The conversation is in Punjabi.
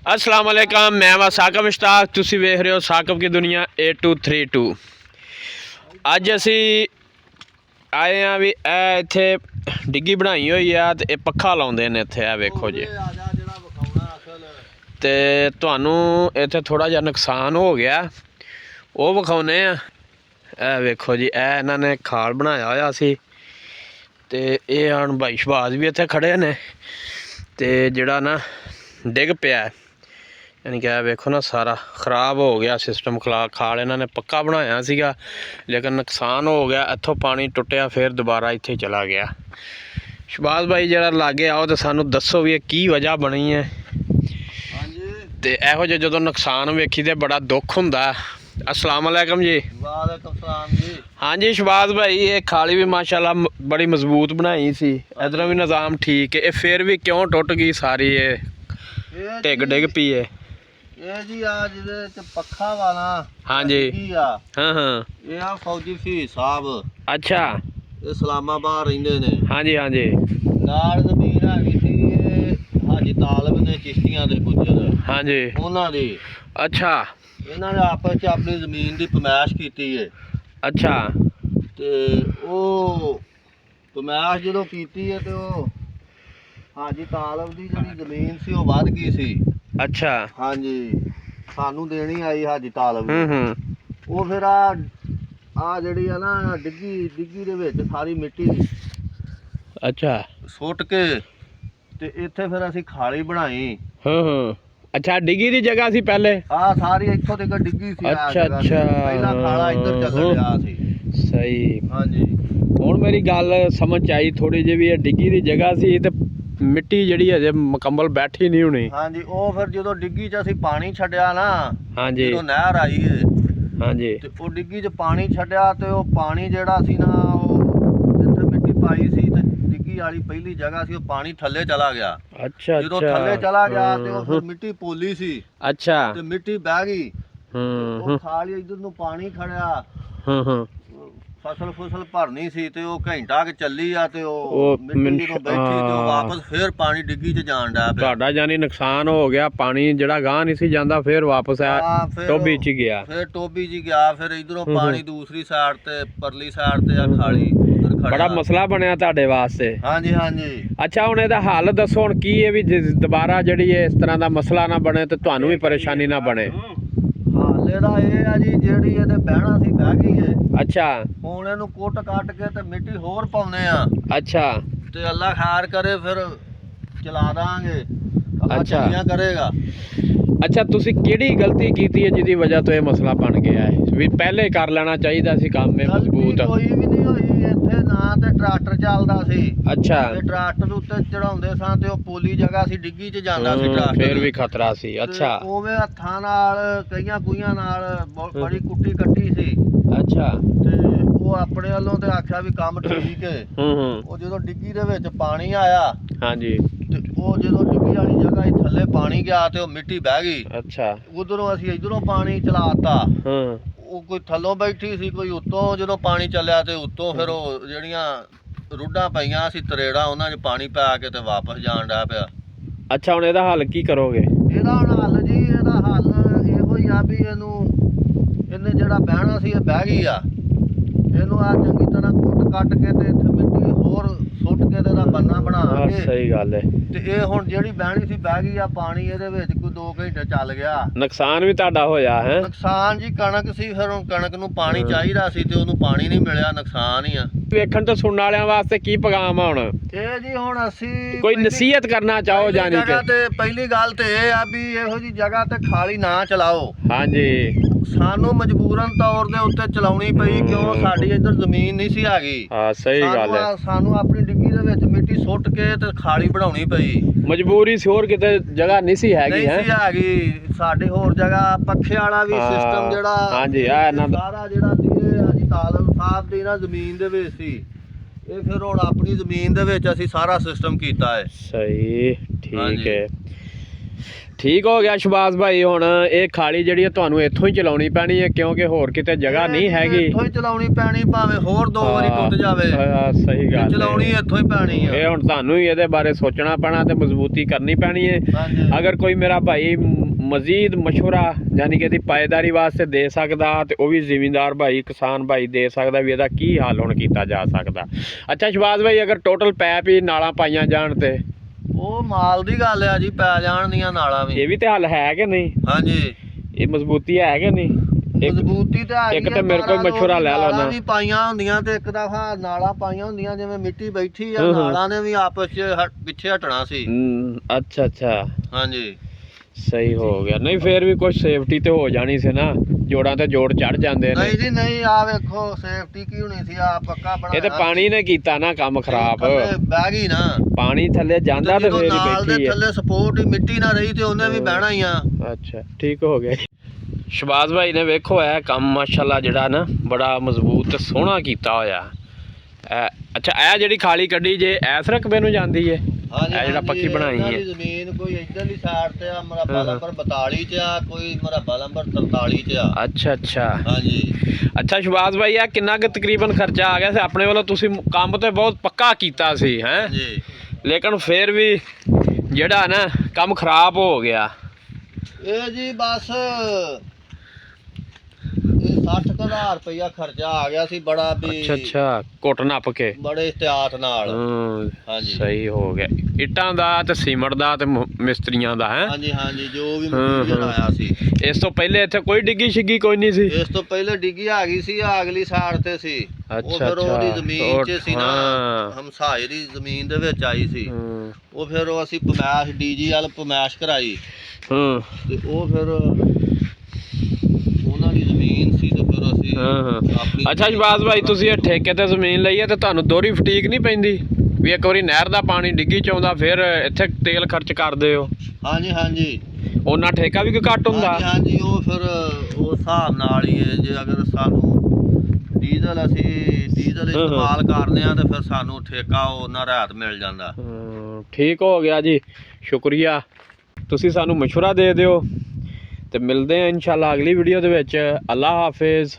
अस्सलाम वालेकुम, मैं वा साकब मुश्ताक। तुसी वेख रहे हो साकब की दुनिया 8232। अज असी आए हैं भी इत्थे डिग्गी बनाई हुई है ते ये पक्खा लाउंदे ने इत्थे। वेखो जी, ते तुहानू इत्थे थोड़ा जिहा नुकसान हो गया, वो विखाने आ। वेखो जी, इन्हां ने खाल बनाया होया सी ते ये हण भाई शबाज भी इत्थे खड़े ने ते जिहड़ा ना डिग पिया, यानी कि वेखो ना सारा खराब हो गया सिस्टम। खाल इन्हों ने पक्का बनाया सीगा, लेकिन नुकसान हो गया। इत्थों पानी टुटिया फिर दोबारा इत्थे चला गया। शबाज भाई जरा लागे आओ तो सानू दसो भी की वजह बनी है। ते इहो जिहा जदों नुकसान वेखी ते बड़ा दुख हुंदा। अस्सलाम वालेकुम जी। वालेकुम सलाम जी। हाँ जी शबाज भाई, ये खाली भी माशाल्लाह बड़ी मजबूत बनाई सी, इधरों भी निज़ाम ठीक है, ये फिर भी क्यों टुट गई सारी? ये टिग डिग पी है ਇਹ ਜੀ ਆ ਜਿਹਦੇ ਚ ਪੱਖਾ ਵਾਲਾ। हाँ जी, हाँ हाँ, ਇਹ ਆ ਫੌਜੀ ਫੀ ਸਾਹਿਬ, अच्छा, ਇਹ ਇਸਲਾਮਾਬਾਦ ਰਹਿੰਦੇ ਨੇ। हाँ जी, हाँ जी, ਨਾਲ ਜ਼ਮੀਨ ਹੈਗੀ ਸੀ ਇਹ ਹਾਜੀ ਤਾਲਬ ਨੇ ਚਿਸ਼ਤੀਆਂ ਦੇ ਗੁੱਜਰ, हाँ जी, ਉਹਨਾਂ ਦੀ। अच्छा, ਇਹਨਾਂ ਨੇ ਆਪਸ ਚ ਆਪਣੀ ਜ਼ਮੀਨ ਦੀ ਪਮਾਇਸ਼ ਕੀਤੀ ਹੈ अच्छा, ਤੇ ਉਹ ਪਮਾਇਸ਼ ਜਦੋਂ ਕੀਤੀ ਹੈ ਤੇ ਉਹ ਹਾਜੀ ਤਾਲਬ ਦੀ ਜਿਹੜੀ ਜ਼ਮੀਨ ਸੀ ਉਹ ਵੱਧ ਗਈ ਸੀ। अच्छा, ਹਾਂਜੀ, ਸਾਨੂੰ ਦੇਣੀ ਆਈ ਹਾਜੀ ਤਾਲਬ हम्म ਨੂੰ। हम्म, ਉਹ ਫਿਰ ਆ ਜਿਹੜੀ ਆ ਨਾ ਡਿੱਗੀ ਦੇ ਵਿੱਚ ਸਾਰੀ ਮਿੱਟੀ अच्छा, ਸੁੱਟ ਕੇ ਤੇ ਇੱਥੇ ਫਿਰ ਅਸੀਂ ਖਾਲੀ ਬਣਾਈ। हाँ हाँ, अच्छा डिगी दी जगह सी पहले? ਆ ਸਾਰੀ ਇੱਥੋਂ ਤੱਕ ਡਿੱਗੀ ਸੀ। ਅੱਛਾ, ਅੱਛਾ, ਪਹਿਲਾਂ ਖਾਲਾ ਇੱਧਰ ਚੱਲ ਰਿਹਾ ਸੀ। सही। ਹਾਂਜੀ, ਹੁਣ ਮੇਰੀ ਗੱਲ ਸਮਝ ਆਈ ਥੋੜੀ ਜਿਹੀ ਵੀ ਇਹ ਡਿੱਗੀ ਦੀ ਜਗ੍ਹਾ ਸੀ ਤੇ ਮਿੱਟੀ ਜਿਹੜੀ ਅਜੇ ਮੁਕੰਮਲ ਬੈਠੀ ਨਹੀਂ ਹੋਣੀ। ਹਾਂਜੀ, ਉਹ ਫਿਰ ਜਦੋਂ ਡਿੱਗੀ 'ਚ ਅਸੀਂ ਪਾਣੀ ਛੱਡਿਆ ਨਾ, ਹਾਂਜੀ, ਜਦੋਂ ਨਹਿਰ ਆਈ ਏ ਹਾਂਜੀ, ਤੇ ਉਹ ਡਿੱਗੀ 'ਚ ਪਾਣੀ ਛੱਡਿਆ ਤੇ ਉਹ ਪਾਣੀ ਜਿਹੜਾ ਸੀ ਨਾ, ਉਹ ਜਿੱਥੇ ਮਿੱਟੀ ਪਾਈ ਸੀ ਤੇ ਡਿੱਗੀ ਵਾਲੀ ਪਹਿਲੀ ਜਗ੍ਹਾ ਸੀ, ਉਹ ਪਾਣੀ ਥੱਲੇ ਚਲਾ ਗਿਆ। ਅੱਛਾ, ਜਦੋਂ ਅੱਛਾ, ਥੱਲੇ ਚਲਾ ਗਿਆ ਤੇ ਉਹ ਫਿਰ ਮਿੱਟੀ ਪੋਲੀ ਸੀ ਅੱਛਾ, ਤੇ ਮਿੱਟੀ ਬਹਿ ਗਈ। ਹੂੰ ਉਹ ਖਾਲੀ ਇੱਧਰ ਨੂੰ ਪਾਣੀ ਖੜਿਆ, ਹੂੰ ਹੂੰ, ਫਸਲ ਭਰਨੀ ਸੀ ਤੇ ਉਹ ਘੰਟਾ ਕਿ ਚੱਲੀ ਆ ਤੇ ਉਹ ਉਹ ਮਿੱਟੀ ਜਦੋਂ ਬੈਠੀ ਤੇ ਉਹ ਵਾਪਸ ਫੇਰ ਪਾਣੀ ਡਿੱਗੀ 'ਚ ਜਾਣ ਡਿਆ ਪਿਆ। ਤੁਹਾਡਾ ਜਾਨੀ ਨੁਕਸਾਨ ਹੋ ਗਿਆ, ਪਾਣੀ ਜਿਹੜਾ ਗਾਂ ਨਹੀਂ ਸੀ ਜਾਂਦਾ ਫਿਰ ਵਾਪਸ ਆ ਹਾਂ, ਫਿਰ ਟੋਬੀ 'ਚ ਗਿਆ। ਫਿਰ ਟੋਬੀ 'ਚ ਗਿਆ। ਫਿਰ ਇਧਰੋਂ ਪਾਣੀ ਦੂਸਰੀ ਸਾਈਡ ਤੇ ਪਰਲੀ ਸਾਈਡ ਤੇ ਆ ਖਾਲੀ ਉਧਰ ਖੜਾ। ਬੜਾ ਮਸਲਾ ਬਣਿਆ ਤੁਹਾਡੇ ਵਾਸਤੇ। ਹਾਂਜੀ ਹਾਂਜੀ। ਅੱਛਾ, ਹੁਣ ਇਹਦਾ ਹੱਲ ਦੱਸੋ, ਹੁਣ ਕੀ ਹੈ ਵੀ ਦੁਬਾਰਾ ਜਿਹੜੀ ਇਸ ਤਰ੍ਹਾਂ ਦਾ ਮਸਲਾ ਨਾ ਬਣੇ ਤੇ ਤੁਹਾਨੂੰ ਵੀ ਪਰੇਸ਼ਾਨੀ ਨਾ ਬਣੇ। ਹਾਲੇ ਦਾ ਇਹ ਆ ਜੀ, ਜਿਹੜੀ ਇਹਦੇ ਬਹਿਣਾ ਸੀ ਬਹਿ ਗਈ ਏ। ਅੱਛਾ, ਹੁਣ ਇਹਨੂੰ ਕੁੱਟ ਕੱਟ ਕੇ ਤੇ ਮਿੱਟੀ ਹੋਰ ਪਾਉਨੇ ਆ ਅੱਛਾ, ਤੇ ਅੱਲਾ ਖੈਰ ਕਰੇ ਫਿਰ ਚਲਾ ਦਾਂਗੇ। ਅੱਲਾ ਅੱਛਾ। ਚੰਗੀਆਂ ਕਰੇਗਾ। ਅੱਛਾ, ਤੁਸੀਂ ਕਿਹੜੀ ਗਲਤੀ ਕੀਤੀ ਹੈ ਜਿਹਦੀ ਵਜ੍ਹਾ ਤੋਂ ਇਹ ਮਸਲਾ ਬਣ ਗਿਆ ਹੈ? ਵੀ ਪਹਿਲੇ ਕਰ ਲੈਣਾ ਚਾਹੀਦਾ ਸੀ ਕੰਮ ਇਹ ਗਲਤੀ ਮਜ਼ਬੂਤ। ਕੋਈ ਵੀ ਨਹੀਂ ਹੋਈ ਇੱਥੇ, ਨਾ ਤੇ ਟਰੈਕਟਰ ਚੱਲਦਾ ਸੀ। ਅੱਛਾ, ਤੇ ਟਰੈਕਟਰ ਉੱਤੇ ਚੜਾਉਂਦੇ ਸਾਂ ਤੇ ਉਹ ਪੋਲੀ ਜਗ੍ਹਾ ਸੀ, ਡਿੱਗੀ 'ਚ ਜਾਂਦਾ ਸੀ ਫਿਰ ਟਰੈਕਟਰ। ਵੀ ਖਤਰਾ ਸੀ। ਅੱਛਾ, ਤੇ ਉਵੇਂ ਹੱਥਾਂ ਨਾਲ ਕਈਆਂ ਕੁਈਆਂ ਨਾਲ ਬੜੀ ਕੁੱਟੀ ਕੱਟੀ ਸੀ ਅੱਛਾ, ਤੇ ਉਹ ਆਪਣੇ ਵੱਲੋਂ ਤੇ ਆਖਿਆ ਵੀ ਕੰਮ ਠੀਕ ਹੈ। ਹੂੰ, ਉਹ ਜਦੋਂ ਡਿੱਗੀ ਦੇ ਵਿੱਚ ਪਾਣੀ ਆਇਆ ਹਾਂਜੀ, ਤੇ ਉਹ ਜਦੋਂ ਡਿੱਗੀ ਵਾਲੀ ਜਗ੍ਹਾ ਹੀ ਥੱਲੇ ਪਾਣੀ ਗਿਆ ਤੇ ਉਹ ਮਿੱਟੀ ਬਹਿ ਗਈ। ਅੱਛਾ, ਉਧਰੋਂ ਅਸੀਂ ਇਧਰੋਂ ਪਾਣੀ ਚਲਾਤਾ। ਹਾਂ, ਉਹ ਕੋਈ ਥੱਲੋਂ ਬੈਠੀ ਸੀ, ਕੋਈ ਉੱਤੋਂ ਜਦੋਂ ਪਾਣੀ ਚੱਲਿਆ ਤੇ ਉੱਤੋਂ ਫਿਰ ਉਹ ਜਿਹੜੀਆਂ ਰੁੱਡਾਂ ਪਈਆਂ ਸੀ ਤਰੇੜਾਂ, ਉਹਨਾਂ 'ਚ ਪਾਣੀ ਪਾ ਕੇ ਤੇ ਵਾਪਸ ਜਾਣ ਡਿਆ ਪਿਆ। ਅੱਛਾ, ਹੁਣ ਇਹਦਾ ਹੱਲ ਕੀ ਕਰੋਗੇ? ਇਹਦਾ ਹੁਣ ਹੱਲ ਜੀ, ਇਹਦਾ ਹੱਲ ਇਹੋ ਹੀ ਆ ਵੀ ਇਹਨੇ ਜਿਹੜਾ ਬਹਿਣਾ ਸੀ ਇਹ ਬਹਿ ਗਈ ਆ। ਇਹਨੂੰ ਆ ਚੰਗੀ ਤਰ੍ਹਾਂ ਕੁੱਟ ਕੱਟ ਕੇ ਤੇ ਇੱਥੇ ਮਿੱਟੀ ਹੋਰ ਸੁੱਟ ਕੇ ਤੇ ਇਹਦਾ ਬੰਨਾ ਬਣਾ ਕੇ। ਸਹੀ ਗੱਲ ਹੈ। ਤੇ ਇਹ ਹੁਣ ਜਿਹੜੀ ਬਹਿਣੀ ਸੀ ਬਹਿ ਗਈ ਆ। ਪਾਣੀ ਇਹਦੇ ਵਿੱਚ ਕੋਈ 2 ਘੰਟੇ ਚੱਲ ਗਿਆ। ਨੁਕਸਾਨ ਵੀ ਤੁਹਾਡਾ ਹੋਇਆ ਹੈ? ਨੁਕਸਾਨ ਜੀ ਕਣਕ ਸੀ, ਫਿਰ ਹੁਣ ਕਣਕ ਨੂੰ ਪਾਣੀ ਚਾਹੀਦਾ ਸੀ ਤੇ ਉਹਨੂੰ ਪਾਣੀ ਨਹੀਂ ਮਿਲਿਆ, ਨੁਕਸਾਨ ਹੀ ਆ। ਵੇਖਣ ਤੋਂ ਸੁਣਨ ਵਾਲਿਆਂ ਵਾਸਤੇ ਕੀ ਪੈਗਾਮ ਆ ਹੁਣ? ਇਹ ਜੀ ਹੁਣ ਅਸੀਂ ਕੋਈ ਨਸੀਹਤ ਕਰਨਾ ਚਾਹੋ ਜਾਨੀ ਕਿ? ਤੇ ਪਹਿਲੀ ਗੱਲ ਤੇ ਇਹ ਆ ਵੀ ਇਹੋ ਜੀ ਜਗ੍ਹਾ ਤੇ ਖਾਲੀ ਨਾ ਚਲਾਓ। ਹਾਂਜੀ, ਸਾਨੂੰ ਮਜਬੂਰਨ ਤੌਰ ਦੇ ਉੱਤੇ ਚਲਾਉਣੀ ਪਈ, ਕਿਉਂ ਸਾਡੀ ਇੱਧਰ ਜ਼ਮੀਨ ਨਹੀਂ ਸੀ ਹੈਗੀ। ਹਾਂ ਸਹੀ ਗੱਲ ਹੈ। ਸਾਨੂੰ ਆਪਣੀ ਡਿੱਗੀ ਦੇ ਵਿੱਚ ਮਿੱਟੀ ਸੁੱਟ ਕੇ ਤੇ ਖਾਲੀ ਬਣਾਉਣੀ ਪਈ। ਮਜਬੂਰੀ ਸੀ, ਹੋਰ ਕਿਤੇ ਜਗ੍ਹਾ ਨਹੀਂ ਸੀ ਹੈਗੀ। ਨਹੀਂ ਸੀ ਹੈਗੀ ਸਾਡੇ ਹੋਰ ਜਗ੍ਹਾ। ਪੱਖੇ ਵਾਲਾ ਵੀ ਸਿਸਟਮ ਜਿਹੜਾ ਹਾਂਜੀ ਆ ਇਹਨਾਂ ਦਾ ਸਾਰਾ ਜਿਹੜਾ ਸੀ ਇਹ ਅਜੀ ਤਾਲਬ ਸਾਹਿਬ ਦੀ ਨਾ ਜ਼ਮੀਨ ਦੇ ਵਿੱਚ ਸੀ। ਇਹ ਫਿਰ ਹੁਣ ਆਪਣੀ ਜ਼ਮੀਨ ਦੇ ਵਿੱਚ ਅਸੀਂ ਸਾਰਾ ਸਿਸਟਮ ਕੀਤਾ ਹੈ। ਸਹੀ, ਠੀਕ ਹੈ। ਠੀਕ ਹੋ ਗਿਆ ਸ਼ਬਾਜ਼ ਭਾਈ। ਹੁਣ ਇਹ ਖਾਲੀ ਜਿਹੜੀ ਆ ਤੁਹਾਨੂੰ ਇੱਥੋਂ ਹੀ ਚਲਾਉਣੀ ਪੈਣੀ ਹੈ ਕਿਉਂਕਿ ਹੋਰ ਕਿਤੇ ਜਗ੍ਹਾ ਨਹੀਂ ਹੈਗੀ। ਇੱਥੋਂ ਹੀ ਚਲਾਉਣੀ ਪੈਣੀ, ਭਾਵੇਂ ਹੋਰ 2 ਵਾਰੀ ਟੁੱਟ ਜਾਵੇ। ਸਹੀ ਗੱਲ, ਚਲਾਉਣੀ ਇੱਥੋਂ ਹੀ ਪੈਣੀ ਆ। ਇਹ ਹੁਣ ਤੁਹਾਨੂੰ ਹੀ ਇਹਦੇ ਬਾਰੇ ਸੋਚਣਾ ਪੈਣਾ ਤੇ ਮਜ਼ਬੂਤੀ ਕਰਨੀ ਪੈਣੀ ਹੈ। ਹਾਂਜੀ। ਅਗਰ ਕੋਈ ਮੇਰਾ ਭਾਈ ਮਜ਼ੀਦ ਮਸ਼ਵਰਾ ਯਾਨੀ ਕਿ ਇਹਦੀ ਪਾਇਦਾਰੀ ਵਾਸਤੇ ਦੇ ਸਕਦਾ ਤੇ ਉਹ ਵੀ ਜ਼ਿਮੀਂਦਾਰ ਭਾਈ ਕਿਸਾਨ ਭਾਈ ਦੇ ਸਕਦਾ ਵੀ ਇਹਦਾ ਕੀ ਹੱਲ ਹੁਣ ਕੀਤਾ ਜਾ ਸਕਦਾ। ਅੱਛਾ ਸ਼ਬਾਜ਼ ਭਾਈ, ਅਗਰ ਟੋਟਲ ਪੈਪ ਹੀ ਨਾਲਾਂ ਪਾਈਆਂ ਜਾਣ ਤੇ ਉਹ ਮਾਲ ਦੀ ਗੱਲ ਆ ਜੀ, ਪੈ ਜਾਣ ਦੀਆਂ ਨਾਲਾਂ ਵੀ। ਇਹ ਵੀ ਤੇ ਹੱਲ ਹੈ ਕਿ ਨਹੀਂ? ਹਾਂਜੀ, ਇਹ ਮਜ਼ਬੂਤੀ ਹੈ ਕਿ ਨਹੀਂ? ਮਜ਼ਬੂਤੀ ਤੇ ਆ ਗਈ। ਇੱਕ ਤੇ ਮੇਰੇ ਕੋਲ ਮਸ਼ਵਰਾ ਲੈ ਲਓ ਨਾ। ਵੀ ਪਾਈਆਂ ਹੁੰਦੀਆਂ ਤੇ ਇੱਕ ਦਫਾ ਨਾਲਾਂ ਪਾਈਆਂ ਹੁੰਦੀਆਂ, ਜਿਵੇਂ ਮਿੱਟੀ ਬੈਠੀ ਆ ਨਾਲਾਂ ਨੇ ਵੀ ਆਪਸ ਚ ਪਿੱਛੇ ਹਟਣਾ ਸੀ। ਅੱਛਾ ਅੱਛਾ, ਹਾਂਜੀ ਸਹੀ ਹੋ ਗਿਆ। ਨਹੀਂ ਫੇਰ ਵੀ ਕੁਝ ਸੇਫਟੀ ਤੇ ਹੋ ਜਾਣੀ ਸੀ ਨਾ, ਜੋੜਾਂ ਤੇ ਜੋੜ ਚੜ ਜਾਂਦੇ ਨੇ। ਨਹੀਂ ਜੀ ਨਹੀਂ, ਆ ਵੇਖੋ ਸੇਫਟੀ ਕੀ ਹੋਣੀ ਸੀ, ਆ ਪੱਕਾ ਬਣਾਇਆ। ਇਹ ਤੇ ਪਾਣੀ ਨੇ ਕੀਤਾ ਨਾ ਕੰਮ ਖਰਾਬ। ਬਹਿ ਗਈ ਨਾ, ਪਾਣੀ ਥੱਲੇ ਜਾਂਦਾ ਤੇ ਫੇਰ ਹੀ ਨਾਲ ਦੇ ਬੈਠੀ ਹੈ। ਥੱਲੇ ਸਪੋਰਟ ਹੀ ਮਿੱਟੀ ਨਾ ਰਹੀ ਤੇ ਉਹਨੇ ਵੀ ਬਹਿਣਾ ਹੀ ਆ। ਅੱਛਾ ਠੀਕ ਹੋ ਗਿਆ। ਸ਼ਬਾਜ਼ ਭਾਈ ਨੇ ਵੇਖੋ ਇਹ ਕੰਮ ਮਾਸ਼ਾਅੱਲਾ ਜਿਹੜਾ ਨਾ ਬੜਾ ਮਜ਼ਬੂਤ ਤੇ ਸੋਹਣਾ ਕੀਤਾ ਹੋਇਆ। ਅੱਛਾ ਇਹ ਜਿਹੜੀ ਖਾਲੀ ਕੱਢੀ ਜੇ ਇਸ ਰਕਬੇ ਨੂੰ ਜਾਂਦੀ ਹੈ? ਇਹ ਜਿਹੜਾ ਪੱਕੀ ਬਣਾਈ ਹੈ ਜ਼ਮੀਨ ਕੋਈ ਇਧਰਲੀ ਸਾਈਡ ਤੇ ਆ, ਮਰਬਾ ਨੰਬਰ 42 ਚ ਆ, ਕੋਈ ਮਰਬਾ ਨੰਬਰ 43 ਚ ਆ। ਅੱਛਾ ਅੱਛਾ ਹਾਂਜੀ। ਅੱਛਾ ਸ਼ਬਾਜ਼ ਭਾਈ, ਇਹ ਕਿੰਨਾ ਕੁ ਤਕਰੀਬਨ ਖਰਚਾ ਆ ਗਿਆ ਸੀ ਆਪਣੇ ਵੱਲੋਂ? ਤੁਸੀਂ ਕੰਮ ਤੇ ਬਹੁਤ ਪੱਕਾ ਕੀਤਾ ਸੀ ਹੈ ਜੀ, ਲੇਕਿਨ ਫਿਰ ਵੀ ਜਿਹੜਾ ਨਾ ਕੰਮ ਖਰਾਬ ਹੋ ਗਿਆ। ਇਹ ਜੀ ਬਸ 60,000 ਰੁਪਇਆ ਖਰਚਾ ਆ ਗਿਆ ਸੀ ਬੜਾ ਵੀ। ਅੱਛਾ ਅੱਛਾ, ਘੁੱਟ ਨੱਪ ਕੇ ਬੜੇ ਇhtiyat ਨਾਲ। ਹਾਂਜੀ ਸਹੀ ਹੋ ਗਿਆ। ਇੱਟਾਂ ਦਾ ਤੇ ਸੀਮਟ ਦਾ ਤੇ ਮਿਸਤਰੀਆਂ ਦਾ ਹੈ। ਹਾਂਜੀ ਹਾਂਜੀ, ਜੋ ਵੀ ਮਟੀਰੀਅਲ ਆਇਆ ਸੀ। ਇਸ ਤੋਂ ਪਹਿਲੇ ਇੱਥੇ ਕੋਈ ਡਿੱਗੀ ਛਿੱਗੀ ਕੋਈ ਨਹੀਂ ਸੀ? ਇਸ ਤੋਂ ਪਹਿਲੇ ਡਿੱਗੀ ਆ ਗਈ ਸੀ, ਆ ਅਗਲੀ ਸਾਈਡ ਤੇ ਸੀ। ਉਹ ਫਿਰ ਅੱਛਾ ਉਹਦੀ ਜ਼ਮੀਨ 'ਚ ਸੀ ਨਾ, ਹਾਂ। ਹਮਸਾਏ ਦੀ ਜ਼ਮੀਨ ਦੇ ਵਿੱਚ ਆਈ ਸੀ। ਉਹ ਫਿਰ ਉਹ ਅਸੀਂ ਪਮੈਸ਼ ਡੀਜੀ ਵਾਲ ਪਮੈਸ਼ ਕਰਾਈ ਤੇ ਉਹ ਫਿਰ ਉਹਨਾਂ ਦੀ ਜ਼ਮੀਨ ਸੀ ਤੇ ਫਿਰ ਅਸੀਂ ਆਪਣੀ। ਅੱਛਾ ਸ਼ਬਾਜ਼ ਭਾਈ, ਤੁਸੀਂ ਇਹ ਠੇਕੇ ਤੇ ਜ਼ਮੀਨ ਲਈ ਹੈ ਤੇ ਤੁਹਾਨੂੰ ਦੋਹਰੀ ਫਟੀਕ ਨਹੀਂ ਪੈਂਦੀ ਵੀ ਇੱਕ ਵਾਰੀ ਨਹਿਰ ਦਾ ਪਾਣੀ ਡਿੱਗੀ ਚ ਆਉਂਦਾ ਫਿਰ ਇੱਥੇ ਤੇਲ ਖਰਚ ਕਰਦੇ ਹੋ? ਹਾਂਜੀ ਹਾਂਜੀ, ਉਹਨਾਂ ਠੇਕਾ ਵੀ ਕੋਈ ਘੱਟ ਹੁੰਦਾ? ਹਾਂਜੀ ਹਾਂਜੀ, ਉਹ ਫਿਰ ਉਸ ਹਿਸਾਬ ਨਾਲ ਹੀ ਹੈ। ਜੇ ਅਗਰ ਸਾਨੂੰ ਡੀਜ਼ਲ ਇਸਤੇਮਾਲ ਕਰਦੇ ਆ ਤੇ ਫਿਰ ਸਾਨੂੰ ਠੇਕਾ ਉਹਨਾਂ ਰਾਹਤ ਮਿਲ ਜਾਂਦਾ। ਠੀਕ ਹੋ ਗਿਆ ਜੀ, ਸ਼ੁਕਰੀਆ। ਤੁਸੀਂ ਸਾਨੂੰ ਮਸ਼ਵਰਾ ਦੇ ਦਿਓ ਤੇ ਮਿਲਦੇ ਆ ਇਨਸ਼ਾਅੱਲਾ ਅਗਲੀ ਵੀਡੀਓ ਦੇ ਵਿੱਚ। ਅੱਲਾ ਹਾਫਿਜ਼।